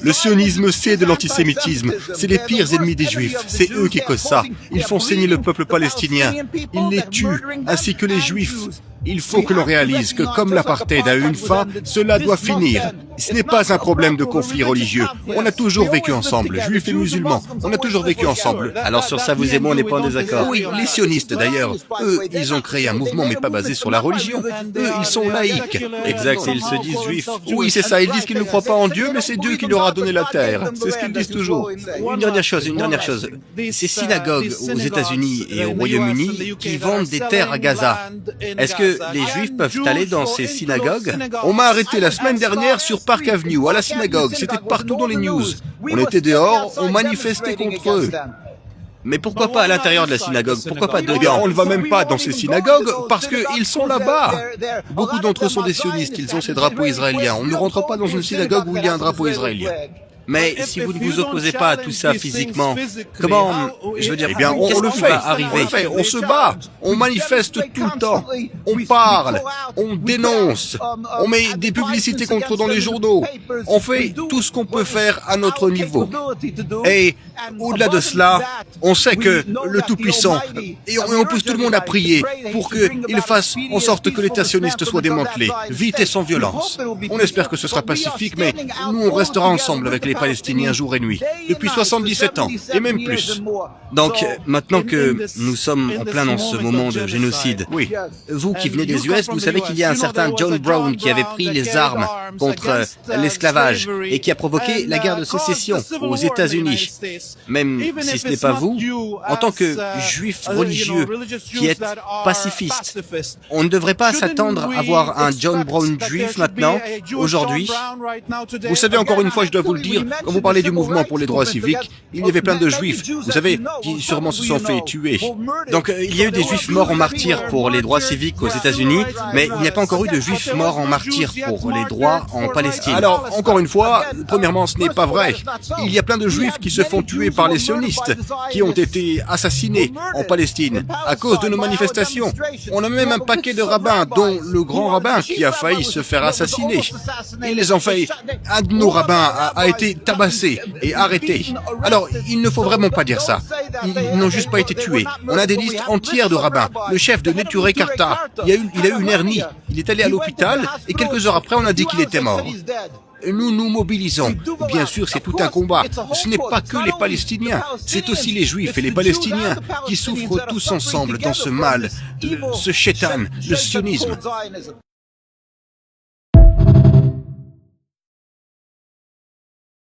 Le sionisme, c'est de l'antisémitisme. C'est les pires ennemis des Juifs. C'est eux qui causent ça. Ils font saigner le peuple palestinien. Ils les tuent, ainsi que les Juifs. Il faut que l'on réalise que comme l'apartheid a eu une fin, cela doit finir. Ce n'est pas un problème de conflit religieux. On a toujours vécu ensemble, juifs et musulmans. On a toujours vécu ensemble. Alors sur ça, vous et moi, on n'est pas en désaccord. Oui, les sionistes d'ailleurs, eux, ils ont créé un mouvement mais pas basé sur la religion. Eux, ils sont laïcs. Exact, et ils se disent juifs. Oui, c'est ça, ils disent qu'ils ne croient pas en Dieu, mais c'est Dieu qui leur a donné la terre. C'est ce qu'ils disent toujours. Une dernière chose. Ces synagogues aux États-Unis et au Royaume-Uni qui vendent des terres à Gaza, est-ce que les Juifs peuvent aller dans ces synagogues? On m'a arrêté la semaine dernière sur Park Avenue, à la synagogue. C'était partout dans les news. On était dehors, on manifestait contre eux. Mais pourquoi pas à l'intérieur de la synagogue? Pourquoi pas Eh bien, dedans? on ne va même pas dans ces synagogues parce qu'ils sont là-bas. Beaucoup d'entre eux sont des sionistes, ils ont ces drapeaux israéliens. On ne rentre pas dans une synagogue où il y a un drapeau israélien. Mais si vous ne vous opposez pas à tout ça physiquement, comment, je veux dire, Eh bien, on qu'est-ce le qui fait. va arriver? On se bat, on manifeste tout le temps, on parle, on dénonce, on met des publicités contre eux dans les journaux, on fait tout ce qu'on peut faire à notre niveau. Et au-delà de cela, on sait que le Tout-Puissant, et on pousse tout le monde à prier pour qu'il fasse en sorte que l'État sioniste soit démantelé, vite et sans violence. On espère que ce sera pacifique, mais nous on restera ensemble avec les Palestiniens jour et nuit, depuis 77 ans, et même plus. Donc, maintenant que nous sommes en plein dans ce moment de génocide, Oui. vous qui venez des US, vous savez qu'il y a un certain John Brown qui avait pris les armes contre l'esclavage et qui a provoqué la guerre de sécession aux États-Unis. Même si ce n'est pas vous, en tant que juif religieux qui êtes pacifiste, on ne devrait pas s'attendre à voir un John Brown juif maintenant, aujourd'hui. Vous savez, encore une fois, je dois vous le dire, quand vous parlez du mouvement pour les droits civiques, il y avait plein de juifs, vous savez, qui sûrement se sont fait tuer. Donc il y a eu des juifs morts en martyrs pour les droits civiques aux États-Unis, mais il n'y a pas encore eu de juifs morts en martyrs pour les droits en Palestine. Alors, encore une fois, premièrement, ce n'est pas vrai. Il y a plein de juifs qui se font tuer par les sionistes, qui ont été assassinés en Palestine à cause de nos manifestations. On a même un paquet de rabbins, dont le grand rabbin qui a failli se faire assassiner. Ils les ont fait. Un de nos rabbins a été tabassé et arrêté. Alors, il ne faut vraiment pas dire ça. Ils n'ont juste pas été tués. On a des listes entières de rabbins. Le chef de Neturei Karta, il a eu une hernie. Il est allé à l'hôpital et quelques heures après, on a dit qu'il était mort. Nous nous mobilisons. Bien sûr, c'est tout un combat. Ce n'est pas que les Palestiniens, c'est aussi les Juifs et les Palestiniens qui souffrent tous ensemble dans ce mal, ce chétan, le sionisme.